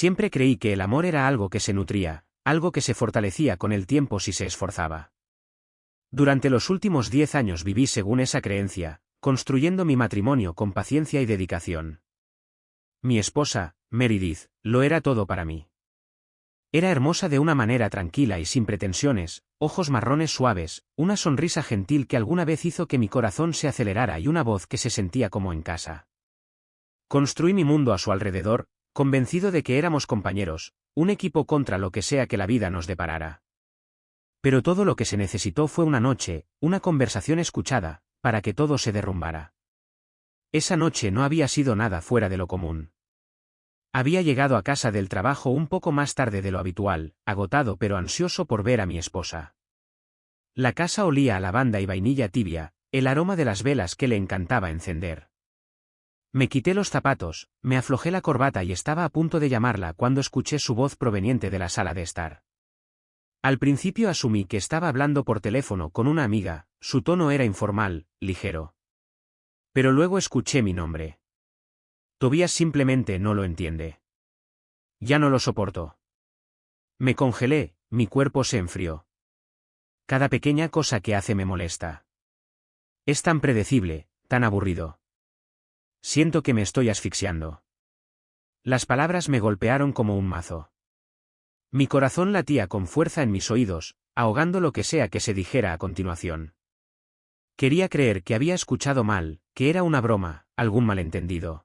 Siempre creí que el amor era algo que se nutría, algo que se fortalecía con el tiempo si se esforzaba. Durante los últimos 10 años viví según esa creencia, construyendo mi matrimonio con paciencia y dedicación. Mi esposa, Meredith, lo era todo para mí. Era hermosa de una manera tranquila y sin pretensiones, ojos marrones suaves, una sonrisa gentil que alguna vez hizo que mi corazón se acelerara y una voz que se sentía como en casa. Construí mi mundo a su alrededor, convencido de que éramos compañeros, un equipo contra lo que sea que la vida nos deparara. Pero todo lo que se necesitó fue una noche, una conversación escuchada, para que todo se derrumbara. Esa noche no había sido nada fuera de lo común. Había llegado a casa del trabajo un poco más tarde de lo habitual, agotado pero ansioso por ver a mi esposa. La casa olía a lavanda y vainilla tibia, el aroma de las velas que le encantaba encender. Me quité los zapatos, me aflojé la corbata y estaba a punto de llamarla cuando escuché su voz proveniente de la sala de estar. Al principio asumí que estaba hablando por teléfono con una amiga, su tono era informal, ligero. Pero luego escuché mi nombre. Tobías simplemente no lo entiende. Ya no lo soporto. Me congelé, mi cuerpo se enfrió. Cada pequeña cosa que hace me molesta. Es tan predecible, tan aburrido. Siento que me estoy asfixiando. Las palabras me golpearon como un mazo. Mi corazón latía con fuerza en mis oídos, ahogando lo que sea que se dijera a continuación. Quería creer que había escuchado mal, que era una broma, algún malentendido.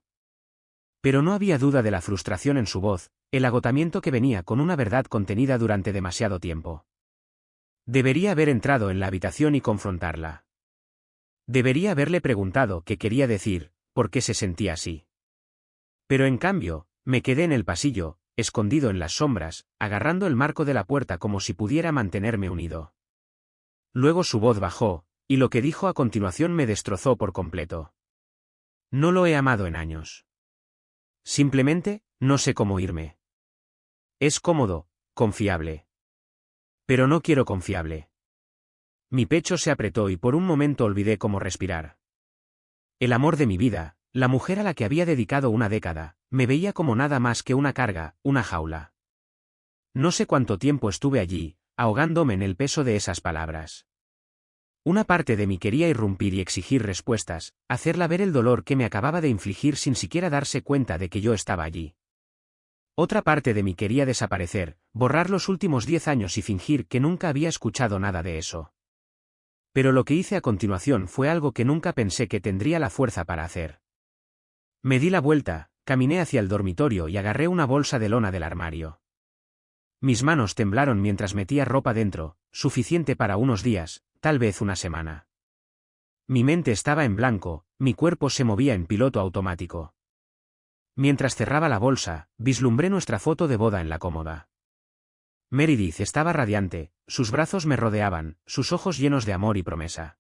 Pero no había duda de la frustración en su voz, el agotamiento que venía con una verdad contenida durante demasiado tiempo. Debería haber entrado en la habitación y confrontarla. Debería haberle preguntado qué quería decir, por qué se sentía así. Pero en cambio, me quedé en el pasillo, escondido en las sombras, agarrando el marco de la puerta como si pudiera mantenerme unido. Luego su voz bajó, y lo que dijo a continuación me destrozó por completo. No lo he amado en años. Simplemente, no sé cómo irme. Es cómodo, confiable. Pero no quiero confiable. Mi pecho se apretó y por un momento olvidé cómo respirar. El amor de mi vida, la mujer a la que había dedicado una década, me veía como nada más que una carga, una jaula. No sé cuánto tiempo estuve allí, ahogándome en el peso de esas palabras. Una parte de mí quería irrumpir y exigir respuestas, hacerla ver el dolor que me acababa de infligir sin siquiera darse cuenta de que yo estaba allí. Otra parte de mí quería desaparecer, borrar los últimos 10 años y fingir que nunca había escuchado nada de eso. Pero lo que hice a continuación fue algo que nunca pensé que tendría la fuerza para hacer. Me di la vuelta, caminé hacia el dormitorio y agarré una bolsa de lona del armario. Mis manos temblaron mientras metía ropa dentro, suficiente para unos días, tal vez una semana. Mi mente estaba en blanco, mi cuerpo se movía en piloto automático. Mientras cerraba la bolsa, vislumbré nuestra foto de boda en la cómoda. Meredith estaba radiante, sus brazos me rodeaban, sus ojos llenos de amor y promesa.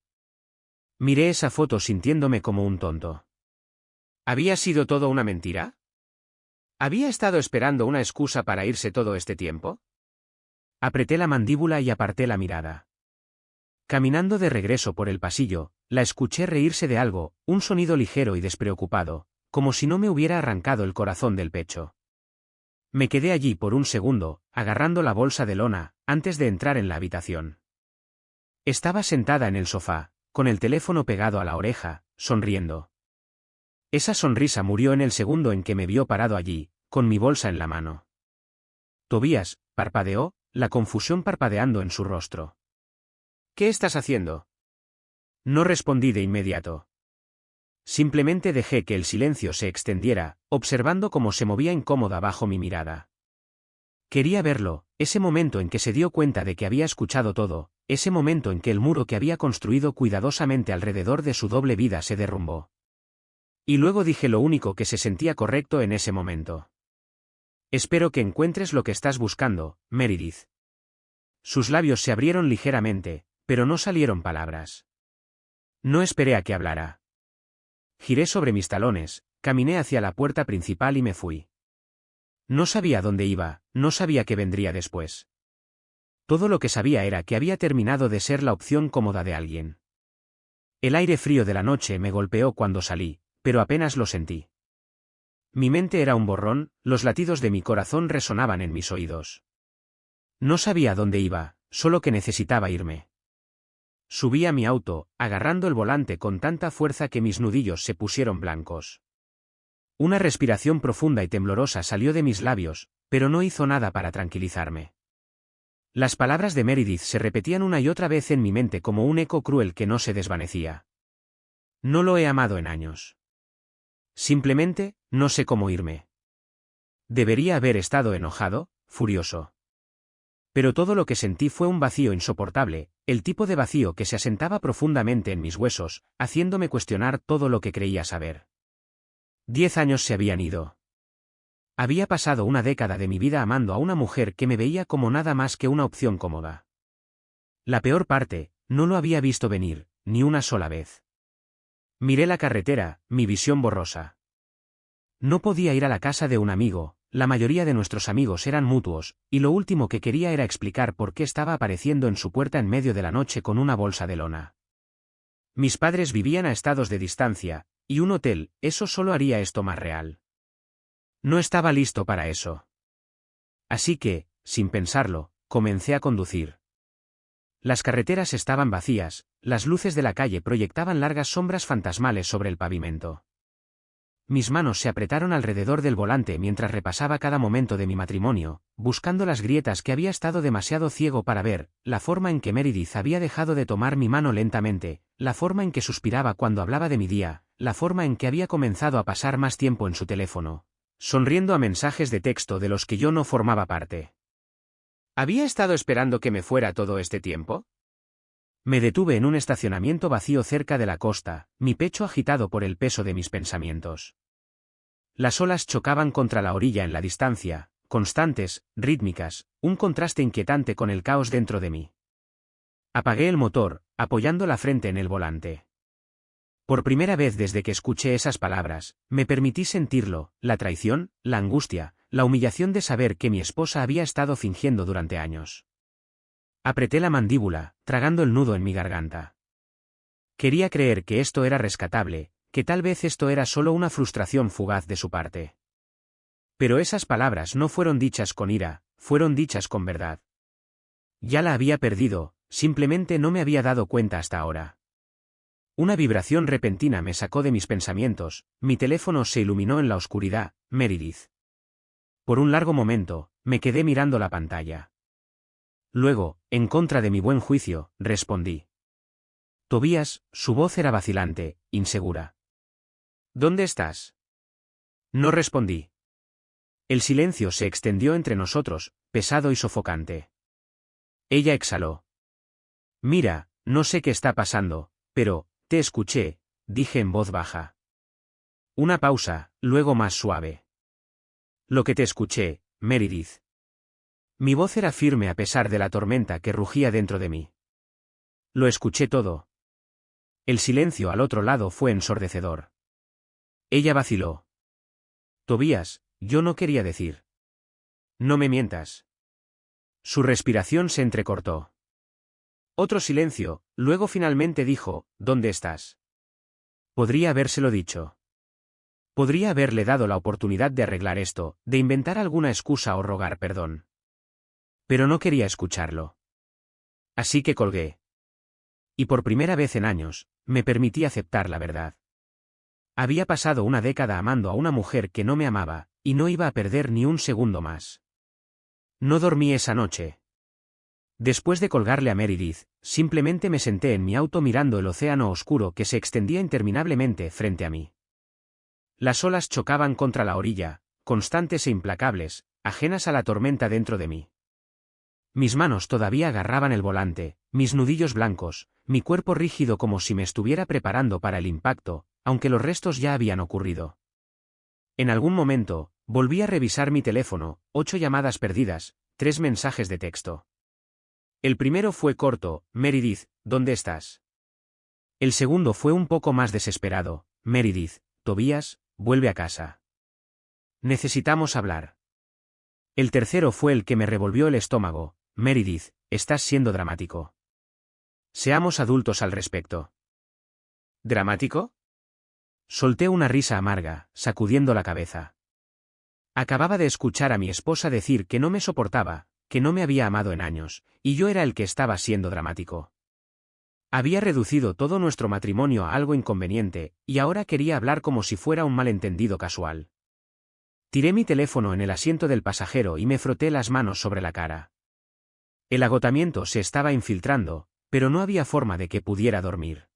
Miré esa foto sintiéndome como un tonto. ¿Había sido todo una mentira? ¿Había estado esperando una excusa para irse todo este tiempo? Apreté la mandíbula y aparté la mirada. Caminando de regreso por el pasillo, la escuché reírse de algo, un sonido ligero y despreocupado, como si no me hubiera arrancado el corazón del pecho. Me quedé allí por un segundo, agarrando la bolsa de lona, antes de entrar en la habitación. Estaba sentada en el sofá, con el teléfono pegado a la oreja, sonriendo. Esa sonrisa murió en el segundo en que me vio parado allí, con mi bolsa en la mano. Tobías, parpadeó, la confusión parpadeando en su rostro. ¿Qué estás haciendo? No respondí de inmediato. Simplemente dejé que el silencio se extendiera, observando cómo se movía incómoda bajo mi mirada. Quería verlo, ese momento en que se dio cuenta de que había escuchado todo, ese momento en que el muro que había construido cuidadosamente alrededor de su doble vida se derrumbó. Y luego dije lo único que se sentía correcto en ese momento. Espero que encuentres lo que estás buscando, Meredith. Sus labios se abrieron ligeramente, pero no salieron palabras. No esperé a que hablara. Giré sobre mis talones, caminé hacia la puerta principal y me fui. No sabía dónde iba, no sabía qué vendría después. Todo lo que sabía era que había terminado de ser la opción cómoda de alguien. El aire frío de la noche me golpeó cuando salí, pero apenas lo sentí. Mi mente era un borrón, los latidos de mi corazón resonaban en mis oídos. No sabía dónde iba, solo que necesitaba irme. Subí a mi auto, agarrando el volante con tanta fuerza que mis nudillos se pusieron blancos. Una respiración profunda y temblorosa salió de mis labios, pero no hizo nada para tranquilizarme. Las palabras de Meredith se repetían una y otra vez en mi mente como un eco cruel que no se desvanecía. No lo he amado en años. Simplemente, no sé cómo irme. Debería haber estado enojado, furioso. Pero todo lo que sentí fue un vacío insoportable, el tipo de vacío que se asentaba profundamente en mis huesos, haciéndome cuestionar todo lo que creía saber. 10 años se habían ido. Había pasado una década de mi vida amando a una mujer que me veía como nada más que una opción cómoda. La peor parte, no lo había visto venir, ni una sola vez. Miré la carretera, mi visión borrosa. No podía ir a la casa de un amigo, la mayoría de nuestros amigos eran mutuos, y lo último que quería era explicar por qué estaba apareciendo en su puerta en medio de la noche con una bolsa de lona. Mis padres vivían a estados de distancia, y un hotel, eso solo haría esto más real. No estaba listo para eso. Así que, sin pensarlo, comencé a conducir. Las carreteras estaban vacías, las luces de la calle proyectaban largas sombras fantasmales sobre el pavimento. Mis manos se apretaron alrededor del volante mientras repasaba cada momento de mi matrimonio, buscando las grietas que había estado demasiado ciego para ver, la forma en que Meredith había dejado de tomar mi mano lentamente, la forma en que suspiraba cuando hablaba de mi día, la forma en que había comenzado a pasar más tiempo en su teléfono, sonriendo a mensajes de texto de los que yo no formaba parte. ¿Había estado esperando que me fuera todo este tiempo? Me detuve en un estacionamiento vacío cerca de la costa, mi pecho agitado por el peso de mis pensamientos. Las olas chocaban contra la orilla en la distancia, constantes, rítmicas, un contraste inquietante con el caos dentro de mí. Apagué el motor, apoyando la frente en el volante. Por primera vez desde que escuché esas palabras, me permití sentirlo, la traición, la angustia, la humillación de saber que mi esposa había estado fingiendo durante años. Apreté la mandíbula, tragando el nudo en mi garganta. Quería creer que esto era rescatable, que tal vez esto era solo una frustración fugaz de su parte. Pero esas palabras no fueron dichas con ira, fueron dichas con verdad. Ya la había perdido, simplemente no me había dado cuenta hasta ahora. Una vibración repentina me sacó de mis pensamientos, mi teléfono se iluminó en la oscuridad, Meredith. Por un largo momento, me quedé mirando la pantalla. Luego, en contra de mi buen juicio, respondí. Tobías, su voz era vacilante, insegura. ¿Dónde estás? No respondí. El silencio se extendió entre nosotros, pesado y sofocante. Ella exhaló. Mira, no sé qué está pasando, pero, te escuché, dije en voz baja. Una pausa, luego más suave. Lo que te escuché, Meredith. Mi voz era firme a pesar de la tormenta que rugía dentro de mí. Lo escuché todo. El silencio al otro lado fue ensordecedor. Ella vaciló. Tobías, yo no quería decir. No me mientas. Su respiración se entrecortó. Otro silencio, luego finalmente dijo, ¿dónde estás? Podría habérselo dicho. Podría haberle dado la oportunidad de arreglar esto, de inventar alguna excusa o rogar perdón. Pero no quería escucharlo. Así que colgué. Y por primera vez en años, me permití aceptar la verdad. Había pasado una década amando a una mujer que no me amaba, y no iba a perder ni un segundo más. No dormí esa noche. Después de colgarle a Meredith, simplemente me senté en mi auto mirando el océano oscuro que se extendía interminablemente frente a mí. Las olas chocaban contra la orilla, constantes e implacables, ajenas a la tormenta dentro de mí. Mis manos todavía agarraban el volante, mis nudillos blancos, mi cuerpo rígido como si me estuviera preparando para el impacto, aunque los restos ya habían ocurrido. En algún momento, volví a revisar mi teléfono, 8 llamadas perdidas, 3 mensajes de texto. El primero fue corto, Meredith, ¿dónde estás? El segundo fue un poco más desesperado, Meredith, Tobías, vuelve a casa. Necesitamos hablar. El tercero fue el que me revolvió el estómago, Meredith, estás siendo dramático. Seamos adultos al respecto. ¿Dramático? Solté una risa amarga, sacudiendo la cabeza. Acababa de escuchar a mi esposa decir que no me soportaba, que no me había amado en años, y yo era el que estaba siendo dramático. Había reducido todo nuestro matrimonio a algo inconveniente, y ahora quería hablar como si fuera un malentendido casual. Tiré mi teléfono en el asiento del pasajero y me froté las manos sobre la cara. El agotamiento se estaba infiltrando, pero no había forma de que pudiera dormir.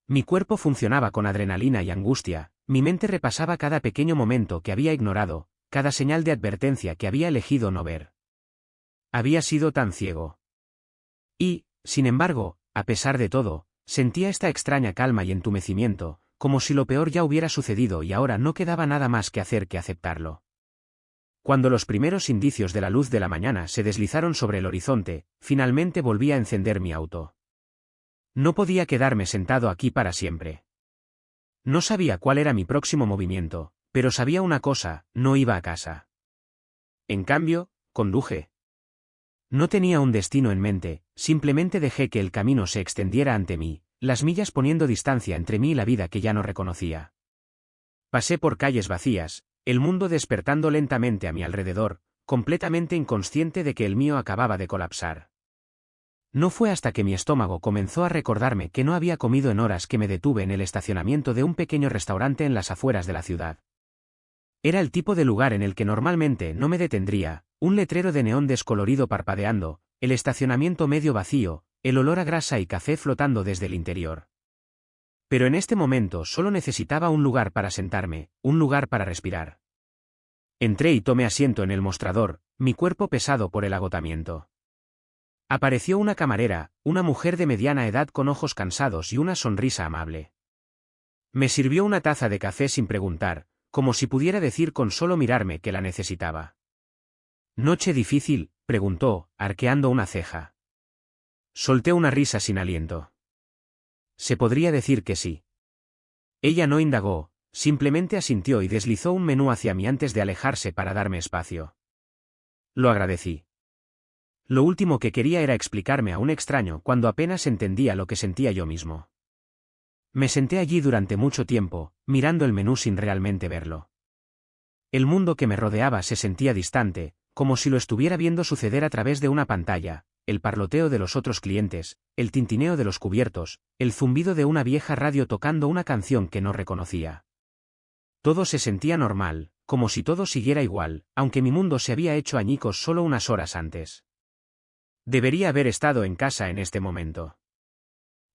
Mi cuerpo funcionaba con adrenalina y angustia, mi mente repasaba cada pequeño momento que había ignorado, cada señal de advertencia que había elegido no ver. Había sido tan ciego. Y, sin embargo, a pesar de todo, sentía esta extraña calma y entumecimiento, como si lo peor ya hubiera sucedido y ahora no quedaba nada más que hacer que aceptarlo. Cuando los primeros indicios de la luz de la mañana se deslizaron sobre el horizonte, finalmente volví a encender mi auto. No podía quedarme sentado aquí para siempre. No sabía cuál era mi próximo movimiento, pero sabía una cosa, no iba a casa. En cambio, conduje. No tenía un destino en mente, simplemente dejé que el camino se extendiera ante mí, las millas poniendo distancia entre mí y la vida que ya no reconocía. Pasé por calles vacías, el mundo despertando lentamente a mi alrededor, completamente inconsciente de que el mío acababa de colapsar. No fue hasta que mi estómago comenzó a recordarme que no había comido en horas que me detuve en el estacionamiento de un pequeño restaurante en las afueras de la ciudad. Era el tipo de lugar en el que normalmente no me detendría, un letrero de neón descolorido parpadeando, el estacionamiento medio vacío, el olor a grasa y café flotando desde el interior. Pero en este momento solo necesitaba un lugar para sentarme, un lugar para respirar. Entré y tomé asiento en el mostrador, mi cuerpo pesado por el agotamiento. Apareció una camarera, una mujer de mediana edad con ojos cansados y una sonrisa amable. Me sirvió una taza de café sin preguntar, como si pudiera decir con solo mirarme que la necesitaba. ¿Noche difícil?, preguntó, arqueando una ceja. Solté una risa sin aliento. Se podría decir que sí. Ella no indagó, simplemente asintió y deslizó un menú hacia mí antes de alejarse para darme espacio. Lo agradecí. Lo último que quería era explicarme a un extraño cuando apenas entendía lo que sentía yo mismo. Me senté allí durante mucho tiempo, mirando el menú sin realmente verlo. El mundo que me rodeaba se sentía distante, como si lo estuviera viendo suceder a través de una pantalla, el parloteo de los otros clientes, el tintineo de los cubiertos, el zumbido de una vieja radio tocando una canción que no reconocía. Todo se sentía normal, como si todo siguiera igual, aunque mi mundo se había hecho añicos solo unas horas antes. Debería haber estado en casa en este momento.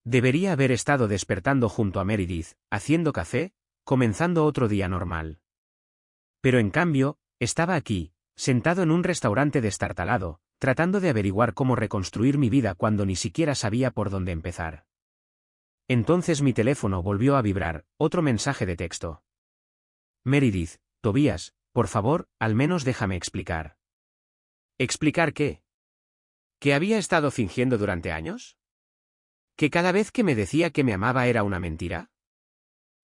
Debería haber estado despertando junto a Meredith, haciendo café, comenzando otro día normal. Pero en cambio, estaba aquí, sentado en un restaurante destartalado, tratando de averiguar cómo reconstruir mi vida cuando ni siquiera sabía por dónde empezar. Entonces mi teléfono volvió a vibrar, otro mensaje de texto. Meredith, Tobias, por favor, al menos déjame explicar. ¿Explicar qué? ¿Que había estado fingiendo durante años? ¿Que cada vez que me decía que me amaba era una mentira?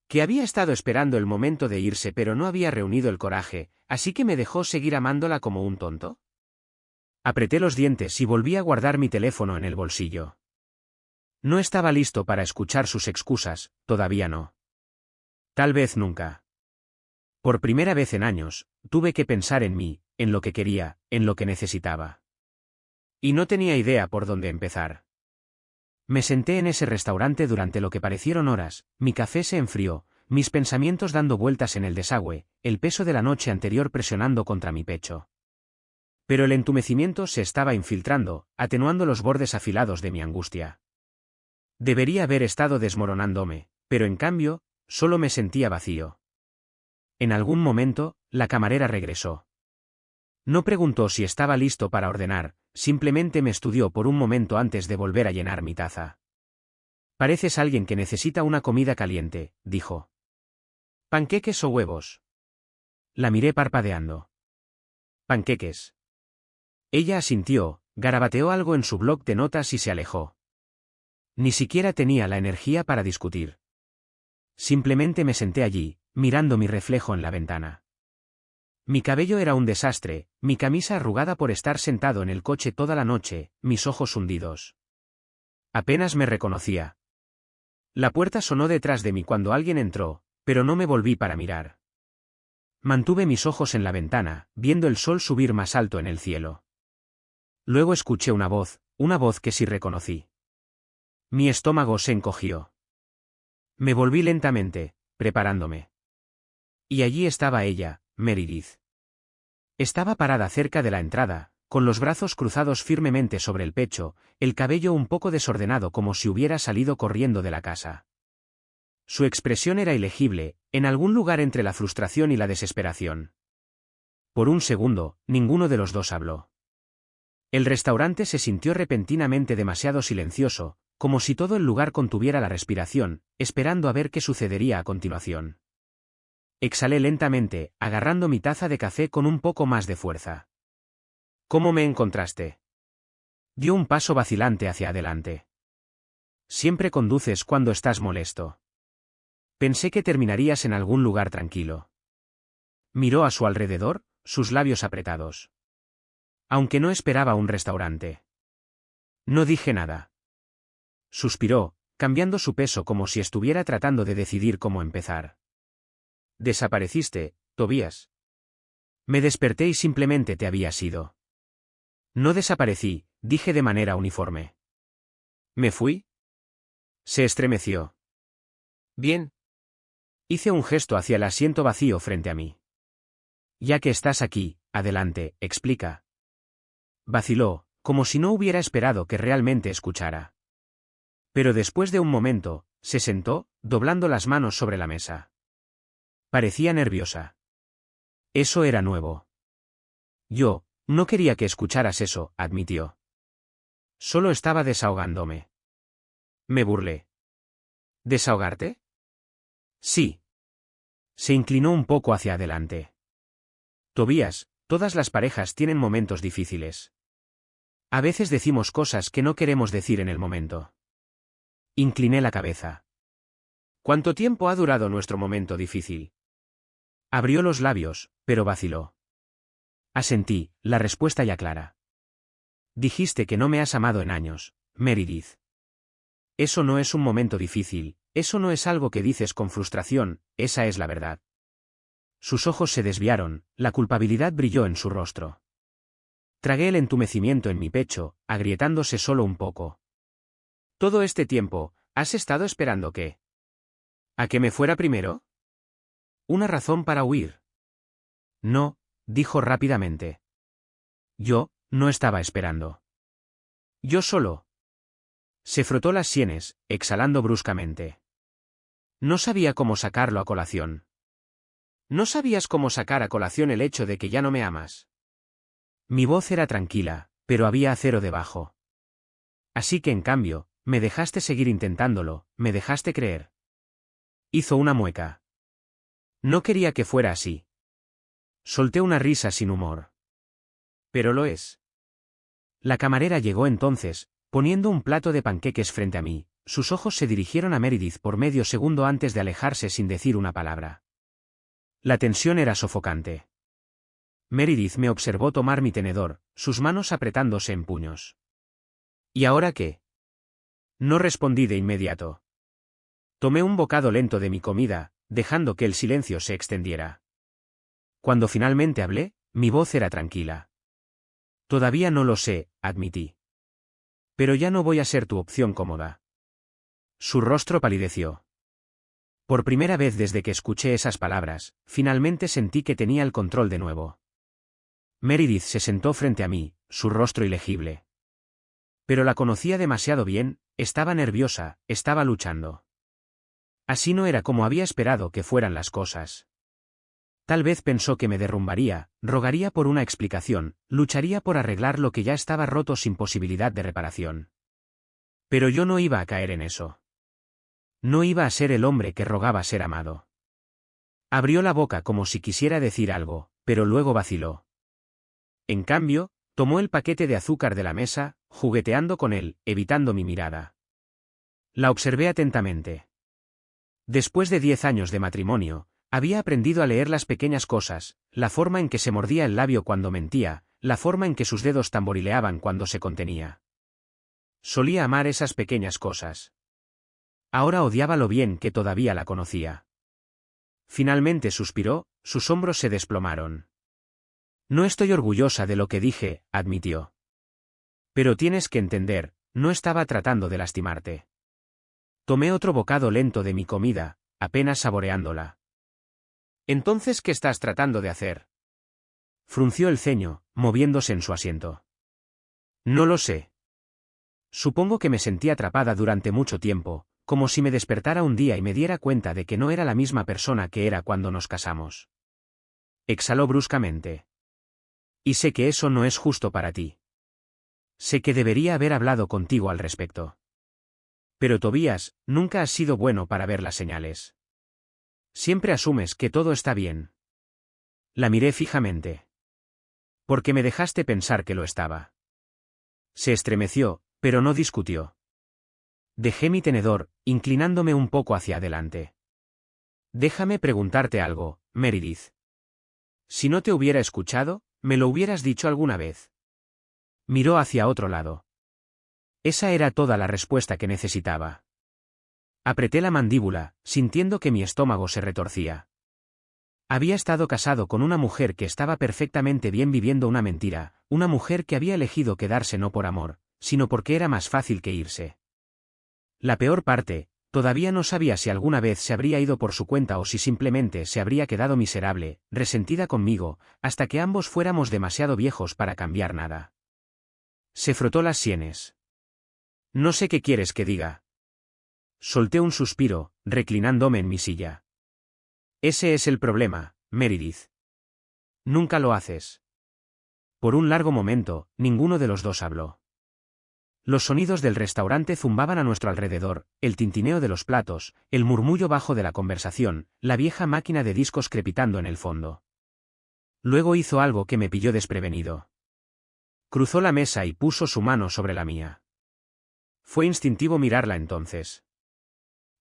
¿Que había estado esperando el momento de irse pero no había reunido el coraje, así que me dejó seguir amándola como un tonto? Apreté los dientes y volví a guardar mi teléfono en el bolsillo. No estaba listo para escuchar sus excusas, todavía no. Tal vez nunca. Por primera vez en años, tuve que pensar en mí, en lo que quería, en lo que necesitaba. Y no tenía idea por dónde empezar. Me senté en ese restaurante durante lo que parecieron horas, mi café se enfrió, mis pensamientos dando vueltas en el desagüe, el peso de la noche anterior presionando contra mi pecho. Pero el entumecimiento se estaba infiltrando, atenuando los bordes afilados de mi angustia. Debería haber estado desmoronándome, pero en cambio, solo me sentía vacío. En algún momento, la camarera regresó. No preguntó si estaba listo para ordenar, simplemente me estudió por un momento antes de volver a llenar mi taza. Pareces alguien que necesita una comida caliente, dijo. ¿Panqueques o huevos? La miré parpadeando. Panqueques. Ella asintió, garabateó algo en su bloc de notas y se alejó. Ni siquiera tenía la energía para discutir. Simplemente me senté allí, mirando mi reflejo en la ventana. Mi cabello era un desastre, mi camisa arrugada por estar sentado en el coche toda la noche, mis ojos hundidos. Apenas me reconocía. La puerta sonó detrás de mí cuando alguien entró, pero no me volví para mirar. Mantuve mis ojos en la ventana, viendo el sol subir más alto en el cielo. Luego escuché una voz que sí reconocí. Mi estómago se encogió. Me volví lentamente, preparándome. Y allí estaba ella, Meredith. Estaba parada cerca de la entrada, con los brazos cruzados firmemente sobre el pecho, el cabello un poco desordenado como si hubiera salido corriendo de la casa. Su expresión era ilegible, en algún lugar entre la frustración y la desesperación. Por un segundo, ninguno de los dos habló. El restaurante se sintió repentinamente demasiado silencioso, como si todo el lugar contuviera la respiración, esperando a ver qué sucedería a continuación. Exhalé lentamente, agarrando mi taza de café con un poco más de fuerza. ¿Cómo me encontraste? Dio un paso vacilante hacia adelante. Siempre conduces cuando estás molesto. Pensé que terminarías en algún lugar tranquilo. Miró a su alrededor, sus labios apretados. Aunque no esperaba un restaurante. No dije nada. Suspiró, cambiando su peso como si estuviera tratando de decidir cómo empezar. Desapareciste, Tobías. Me desperté y simplemente te habías ido. No desaparecí, dije de manera uniforme. ¿Me fui? Se estremeció. Bien. Hice un gesto hacia el asiento vacío frente a mí. Ya que estás aquí, adelante, explica. Vaciló, como si no hubiera esperado que realmente escuchara. Pero después de un momento, se sentó, doblando las manos sobre la mesa. Parecía nerviosa. Eso era nuevo. Yo, no quería que escucharas eso, admitió. Solo estaba desahogándome. Me burlé. ¿Desahogarte? Sí. Se inclinó un poco hacia adelante. Tobías, todas las parejas tienen momentos difíciles. A veces decimos cosas que no queremos decir en el momento. Incliné la cabeza. ¿Cuánto tiempo ha durado nuestro momento difícil? Abrió los labios, pero vaciló. Asentí, la respuesta ya clara. Dijiste que no me has amado en años, Meredith. Eso no es un momento difícil, eso no es algo que dices con frustración, esa es la verdad. Sus ojos se desviaron, la culpabilidad brilló en su rostro. Tragué el entumecimiento en mi pecho, agrietándose solo un poco. Todo este tiempo, ¿has estado esperando qué? ¿A que me fuera primero? ¿Una razón para huir? No, dijo rápidamente. Yo, no estaba esperando. Yo solo. Se frotó las sienes, exhalando bruscamente. No sabía cómo sacarlo a colación. ¿No sabías cómo sacar a colación el hecho de que ya no me amas? Mi voz era tranquila, pero había acero debajo. Así que en cambio, me dejaste seguir intentándolo, me dejaste creer. Hizo una mueca. No quería que fuera así. Solté una risa sin humor. Pero lo es. La camarera llegó entonces, poniendo un plato de panqueques frente a mí, sus ojos se dirigieron a Meredith por medio segundo antes de alejarse sin decir una palabra. La tensión era sofocante. Meredith me observó tomar mi tenedor, sus manos apretándose en puños. ¿Y ahora qué? No respondí de inmediato. Tomé un bocado lento de mi comida, dejando que el silencio se extendiera. Cuando finalmente hablé, mi voz era tranquila. Todavía no lo sé, admití. Pero ya no voy a ser tu opción cómoda. Su rostro palideció. Por primera vez desde que escuché esas palabras, finalmente sentí que tenía el control de nuevo. Meredith se sentó frente a mí, su rostro ilegible. Pero la conocía demasiado bien, estaba nerviosa, estaba luchando. Así no era como había esperado que fueran las cosas. Tal vez pensó que me derrumbaría, rogaría por una explicación, lucharía por arreglar lo que ya estaba roto sin posibilidad de reparación. Pero yo no iba a caer en eso. No iba a ser el hombre que rogaba ser amado. Abrió la boca como si quisiera decir algo, pero luego vaciló. En cambio, tomó el paquete de azúcar de la mesa, jugueteando con él, evitando mi mirada. La observé atentamente. Después de 10 años de matrimonio, había aprendido a leer las pequeñas cosas, la forma en que se mordía el labio cuando mentía, la forma en que sus dedos tamborileaban cuando se contenía. Solía amar esas pequeñas cosas. Ahora odiaba lo bien que todavía la conocía. Finalmente suspiró, sus hombros se desplomaron. No estoy orgullosa de lo que dije, admitió. Pero tienes que entender, no estaba tratando de lastimarte. Tomé otro bocado lento de mi comida, apenas saboreándola. ¿Entonces qué estás tratando de hacer? Frunció el ceño, moviéndose en su asiento. No lo sé. Supongo que me sentí atrapada durante mucho tiempo, como si me despertara un día y me diera cuenta de que no era la misma persona que era cuando nos casamos. Exhaló bruscamente. Y sé que eso no es justo para ti. Sé que debería haber hablado contigo al respecto. Pero Tobías, nunca has sido bueno para ver las señales. Siempre asumes que todo está bien. La miré fijamente. Porque me dejaste pensar que lo estaba. Se estremeció, pero no discutió. Dejé mi tenedor, inclinándome un poco hacia adelante. Déjame preguntarte algo, Meredith. Si no te hubiera escuchado, me lo hubieras dicho alguna vez. Miró hacia otro lado. Esa era toda la respuesta que necesitaba. Apreté la mandíbula, sintiendo que mi estómago se retorcía. Había estado casado con una mujer que estaba perfectamente bien viviendo una mentira, una mujer que había elegido quedarse no por amor, sino porque era más fácil que irse. La peor parte, todavía no sabía si alguna vez se habría ido por su cuenta o si simplemente se habría quedado miserable, resentida conmigo, hasta que ambos fuéramos demasiado viejos para cambiar nada. Se frotó las sienes. No sé qué quieres que diga. Solté un suspiro, reclinándome en mi silla. Ese es el problema, Meredith. Nunca lo haces. Por un largo momento, ninguno de los dos habló. Los sonidos del restaurante zumbaban a nuestro alrededor, el tintineo de los platos, el murmullo bajo de la conversación, la vieja máquina de discos crepitando en el fondo. Luego hizo algo que me pilló desprevenido. Cruzó la mesa y puso su mano sobre la mía. Fue instintivo mirarla entonces.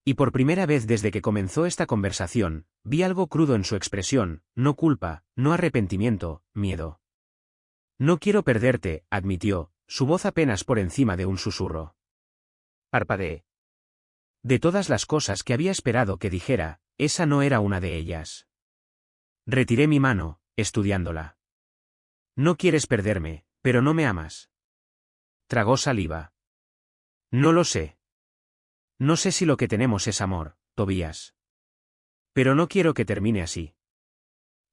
Y por primera vez desde que comenzó esta conversación, vi algo crudo en su expresión, no culpa, no arrepentimiento, miedo. No quiero perderte, admitió, su voz apenas por encima de un susurro. Parpadeé. De todas las cosas que había esperado que dijera, esa no era una de ellas. Retiré mi mano, estudiándola. No quieres perderme, pero no me amas. Tragó saliva. No lo sé. No sé si lo que tenemos es amor, Tobías. Pero no quiero que termine así.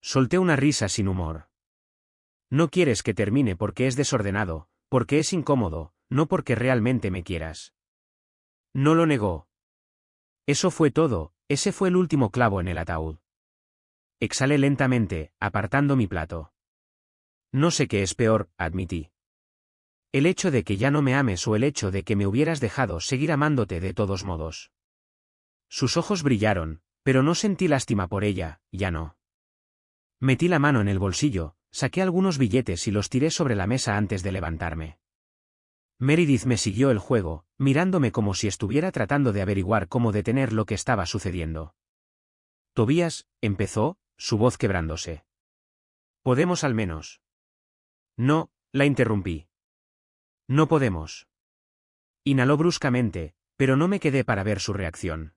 Solté una risa sin humor. No quieres que termine porque es desordenado, porque es incómodo, no porque realmente me quieras. No lo negó. Eso fue todo, ese fue el último clavo en el ataúd. Exhalé lentamente, apartando mi plato. No sé qué es peor, admití. El hecho de que ya no me ames o el hecho de que me hubieras dejado seguir amándote de todos modos. Sus ojos brillaron, pero no sentí lástima por ella, ya no. Metí la mano en el bolsillo, saqué algunos billetes y los tiré sobre la mesa antes de levantarme. Meredith me siguió el juego, mirándome como si estuviera tratando de averiguar cómo detener lo que estaba sucediendo. Tobías, empezó, su voz quebrándose. ¿Podemos al menos? No, la interrumpí. No podemos. Inhaló bruscamente, pero no me quedé para ver su reacción.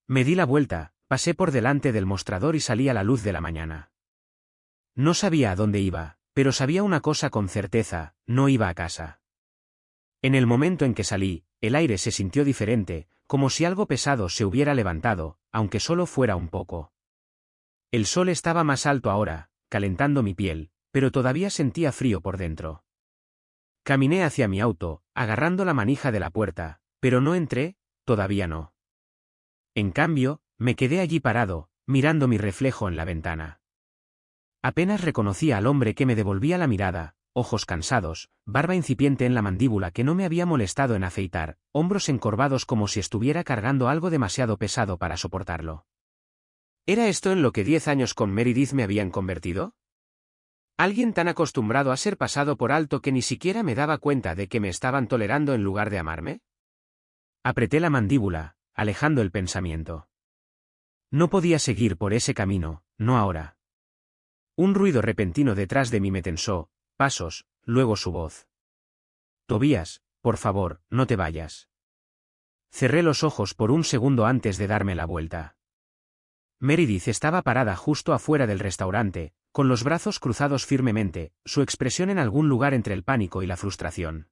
Me di la vuelta, pasé por delante del mostrador y salí a la luz de la mañana. No sabía a dónde iba, pero sabía una cosa con certeza, no iba a casa. En el momento en que salí, el aire se sintió diferente, como si algo pesado se hubiera levantado, aunque solo fuera un poco. El sol estaba más alto ahora, calentando mi piel, pero todavía sentía frío por dentro. Caminé hacia mi auto, agarrando la manija de la puerta, pero no entré, todavía no. En cambio, me quedé allí parado, mirando mi reflejo en la ventana. Apenas reconocía al hombre que me devolvía la mirada, ojos cansados, barba incipiente en la mandíbula que no me había molestado en afeitar, hombros encorvados como si estuviera cargando algo demasiado pesado para soportarlo. ¿Era esto en lo que 10 años con Meredith me habían convertido? ¿Alguien tan acostumbrado a ser pasado por alto que ni siquiera me daba cuenta de que me estaban tolerando en lugar de amarme? Apreté la mandíbula, alejando el pensamiento. No podía seguir por ese camino, no ahora. Un ruido repentino detrás de mí me tensó, pasos, luego su voz. Tobías, por favor, no te vayas. Cerré los ojos por un segundo antes de darme la vuelta. Meredith estaba parada justo afuera del restaurante, con los brazos cruzados firmemente, su expresión en algún lugar entre el pánico y la frustración.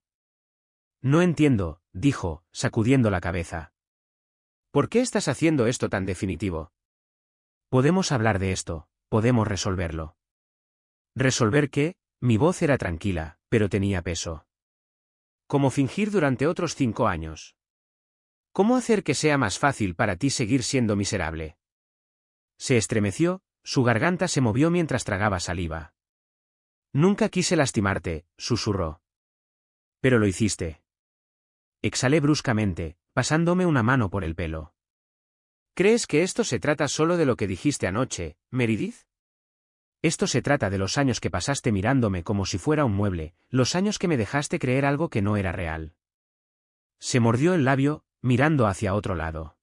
No entiendo, dijo, sacudiendo la cabeza. ¿Por qué estás haciendo esto tan definitivo? Podemos hablar de esto, podemos resolverlo. ¿Resolver qué? Mi voz era tranquila, pero tenía peso. ¿Cómo fingir durante otros 5 años? ¿Cómo hacer que sea más fácil para ti seguir siendo miserable? Se estremeció, su garganta se movió mientras tragaba saliva. Nunca quise lastimarte, susurró. Pero lo hiciste. Exhalé bruscamente, pasándome una mano por el pelo. ¿Crees que esto se trata solo de lo que dijiste anoche, Meredith? Esto se trata de los años que pasaste mirándome como si fuera un mueble, los años que me dejaste creer algo que no era real. Se mordió el labio, mirando hacia otro lado.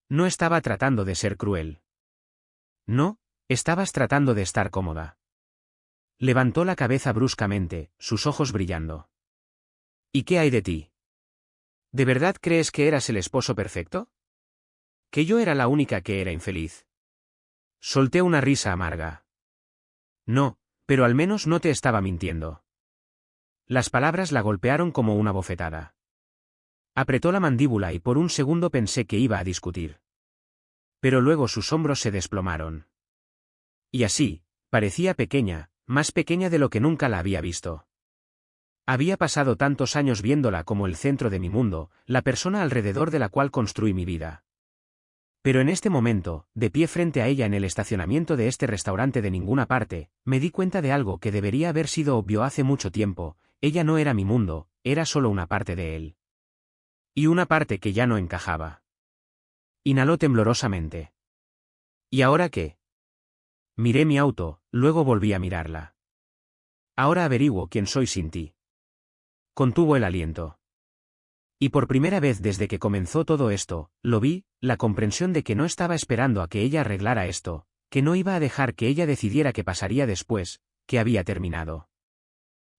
No estaba tratando de ser cruel. No, estabas tratando de estar cómoda. Levantó la cabeza bruscamente, sus ojos brillando. ¿Y qué hay de ti? ¿De verdad crees que eras el esposo perfecto? ¿Que yo era la única que era infeliz? Solté una risa amarga. No, pero al menos no te estaba mintiendo. Las palabras la golpearon como una bofetada. Apretó la mandíbula y por un segundo pensé que iba a discutir. Pero luego sus hombros se desplomaron. Y así, parecía pequeña, más pequeña de lo que nunca la había visto. Había pasado tantos años viéndola como el centro de mi mundo, la persona alrededor de la cual construí mi vida. Pero en este momento, de pie frente a ella en el estacionamiento de este restaurante de ninguna parte, me di cuenta de algo que debería haber sido obvio hace mucho tiempo: ella no era mi mundo, era solo una parte de él. Y una parte que ya no encajaba. Inhaló temblorosamente. ¿Y ahora qué? Miré mi auto, luego volví a mirarla. Ahora averiguo quién soy sin ti. Contuvo el aliento. Y por primera vez desde que comenzó todo esto, lo vi, la comprensión de que no estaba esperando a que ella arreglara esto, que no iba a dejar que ella decidiera qué pasaría después, que había terminado.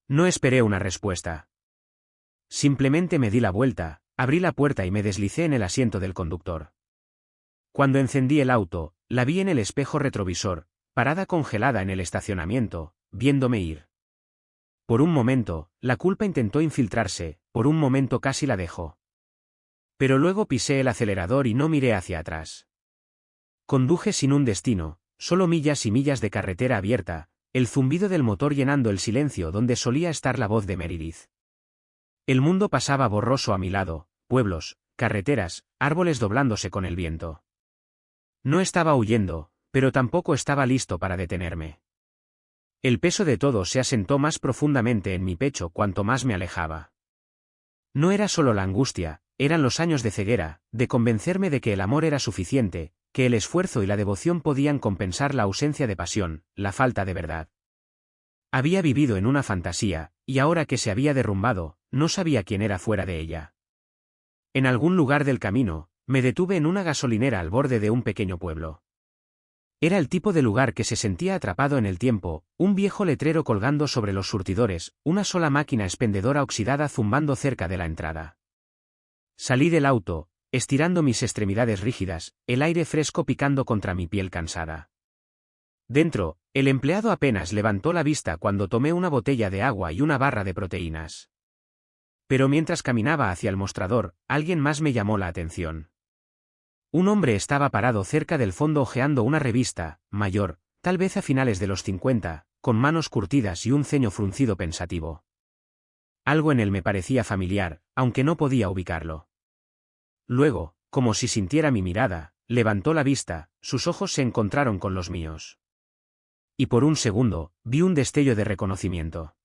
No esperé una respuesta. Simplemente me di la vuelta, abrí la puerta y me deslicé en el asiento del conductor. Cuando encendí el auto, la vi en el espejo retrovisor, parada congelada en el estacionamiento, viéndome ir. Por un momento, la culpa intentó infiltrarse, por un momento casi la dejó. Pero luego pisé el acelerador y no miré hacia atrás. Conduje sin un destino, solo millas y millas de carretera abierta, el zumbido del motor llenando el silencio donde solía estar la voz de Meredith. El mundo pasaba borroso a mi lado, pueblos, carreteras, árboles doblándose con el viento. No estaba huyendo, pero tampoco estaba listo para detenerme. El peso de todo se asentó más profundamente en mi pecho cuanto más me alejaba. No era solo la angustia, eran los años de ceguera, de convencerme de que el amor era suficiente, que el esfuerzo y la devoción podían compensar la ausencia de pasión, la falta de verdad. Había vivido en una fantasía, y ahora que se había derrumbado, no sabía quién era fuera de ella. En algún lugar del camino, me detuve en una gasolinera al borde de un pequeño pueblo. Era el tipo de lugar que se sentía atrapado en el tiempo, un viejo letrero colgando sobre los surtidores, una sola máquina expendedora oxidada zumbando cerca de la entrada. Salí del auto, estirando mis extremidades rígidas, el aire fresco picando contra mi piel cansada. Dentro, el empleado apenas levantó la vista cuando tomé una botella de agua y una barra de proteínas. Pero mientras caminaba hacia el mostrador, alguien más me llamó la atención. Un hombre estaba parado cerca del fondo hojeando una revista, mayor, tal vez a finales de los 50, con manos curtidas y un ceño fruncido pensativo. Algo en él me parecía familiar, aunque no podía ubicarlo. Luego, como si sintiera mi mirada, levantó la vista, sus ojos se encontraron con los míos. Y por un segundo, vi un destello de reconocimiento.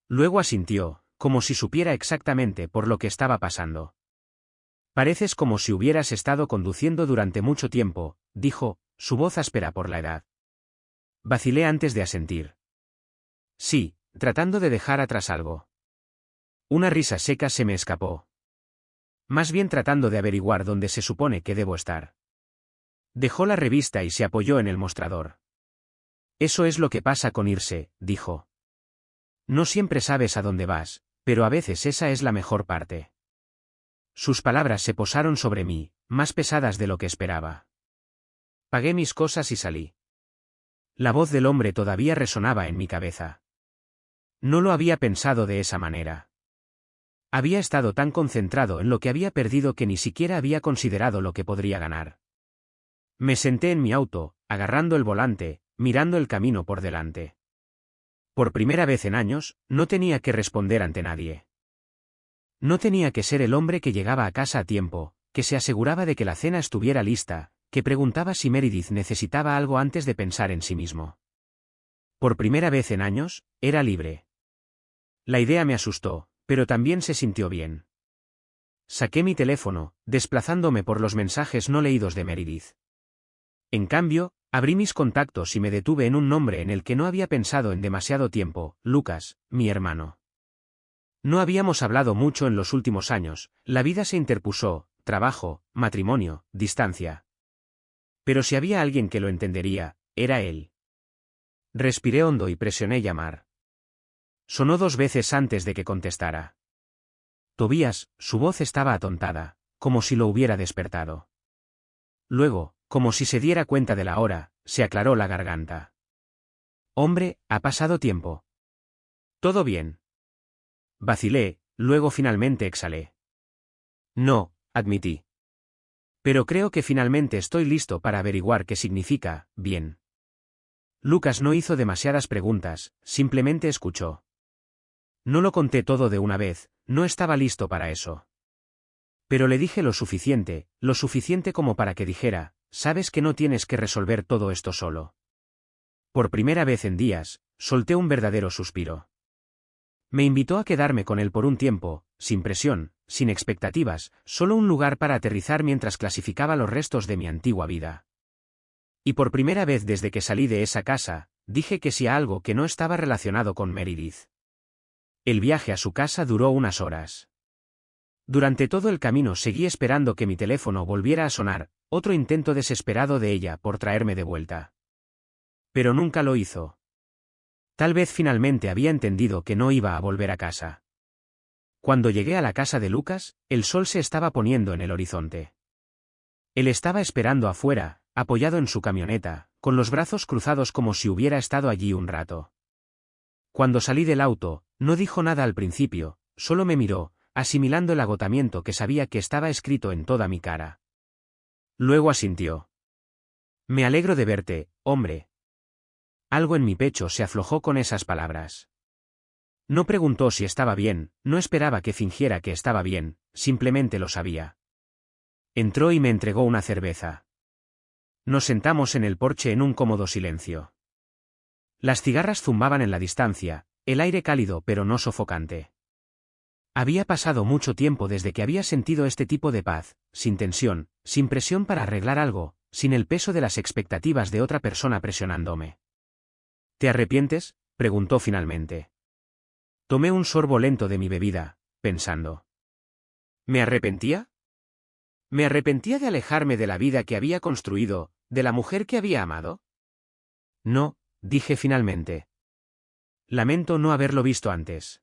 Luego asintió, como si supiera exactamente por lo que estaba pasando. Pareces como si hubieras estado conduciendo durante mucho tiempo, dijo, su voz áspera por la edad. Vacilé antes de asentir. Sí, tratando de dejar atrás algo. Una risa seca se me escapó. Más bien tratando de averiguar dónde se supone que debo estar. Dejó la revista y se apoyó en el mostrador. Eso es lo que pasa con irse, dijo. No siempre sabes a dónde vas, pero a veces esa es la mejor parte. Sus palabras se posaron sobre mí, más pesadas de lo que esperaba. Pagué mis cosas y salí. La voz del hombre todavía resonaba en mi cabeza. No lo había pensado de esa manera. Había estado tan concentrado en lo que había perdido que ni siquiera había considerado lo que podría ganar. Me senté en mi auto, agarrando el volante, mirando el camino por delante. Por primera vez en años, no tenía que responder ante nadie. No tenía que ser el hombre que llegaba a casa a tiempo, que se aseguraba de que la cena estuviera lista, que preguntaba si Meredith necesitaba algo antes de pensar en sí mismo. Por primera vez en años, era libre. La idea me asustó, pero también se sintió bien. Saqué mi teléfono, desplazándome por los mensajes no leídos de Meredith. En cambio, abrí mis contactos y me detuve en un nombre en el que no había pensado en demasiado tiempo: Lucas, mi hermano. No habíamos hablado mucho en los últimos años, la vida se interpuso, trabajo, matrimonio, distancia. Pero si había alguien que lo entendería, era él. Respiré hondo y presioné llamar. Sonó 2 veces antes de que contestara. Tobías, su voz estaba atontada, como si lo hubiera despertado. Luego, como si se diera cuenta de la hora, se aclaró la garganta. Hombre, ha pasado tiempo. ¿Todo bien? Vacilé, luego finalmente exhalé. No, admití. Pero creo que finalmente estoy listo para averiguar qué significa, bien. Lucas no hizo demasiadas preguntas, simplemente escuchó. No lo conté todo de una vez, no estaba listo para eso. Pero le dije lo suficiente como para que dijera: sabes que no tienes que resolver todo esto solo. Por primera vez en días, solté un verdadero suspiro. Me invitó a quedarme con él por un tiempo, sin presión, sin expectativas, solo un lugar para aterrizar mientras clasificaba los restos de mi antigua vida. Y por primera vez desde que salí de esa casa, dije que sí a algo que no estaba relacionado con Meredith. El viaje a su casa duró unas horas. Durante todo el camino seguí esperando que mi teléfono volviera a sonar, otro intento desesperado de ella por traerme de vuelta. Pero nunca lo hizo. Tal vez finalmente había entendido que no iba a volver a casa. Cuando llegué a la casa de Lucas, el sol se estaba poniendo en el horizonte. Él estaba esperando afuera, apoyado en su camioneta, con los brazos cruzados como si hubiera estado allí un rato. Cuando salí del auto, no dijo nada al principio, solo me miró, asimilando el agotamiento que sabía que estaba escrito en toda mi cara. Luego asintió. Me alegro de verte, hombre. Algo en mi pecho se aflojó con esas palabras. No preguntó si estaba bien, no esperaba que fingiera que estaba bien, simplemente lo sabía. Entró y me entregó una cerveza. Nos sentamos en el porche en un cómodo silencio. Las cigarras zumbaban en la distancia, el aire cálido pero no sofocante. Había pasado mucho tiempo desde que había sentido este tipo de paz, sin tensión, sin presión para arreglar algo, sin el peso de las expectativas de otra persona presionándome. ¿Te arrepientes?, preguntó finalmente. Tomé un sorbo lento de mi bebida, pensando. ¿Me arrepentía? ¿Me arrepentía de alejarme de la vida que había construido, de la mujer que había amado? No, dije finalmente. Lamento no haberlo visto antes.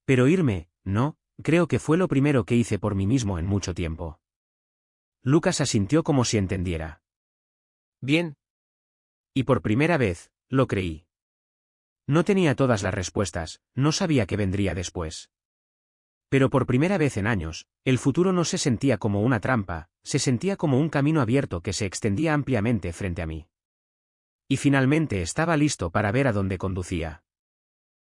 Pero irme, no, creo que fue lo primero que hice por mí mismo en mucho tiempo. Lucas asintió como si entendiera. Bien. Y por primera vez, lo creí. No tenía todas las respuestas, no sabía qué vendría después. Pero por primera vez en años, el futuro no se sentía como una trampa, se sentía como un camino abierto que se extendía ampliamente frente a mí. Y finalmente estaba listo para ver a dónde conducía.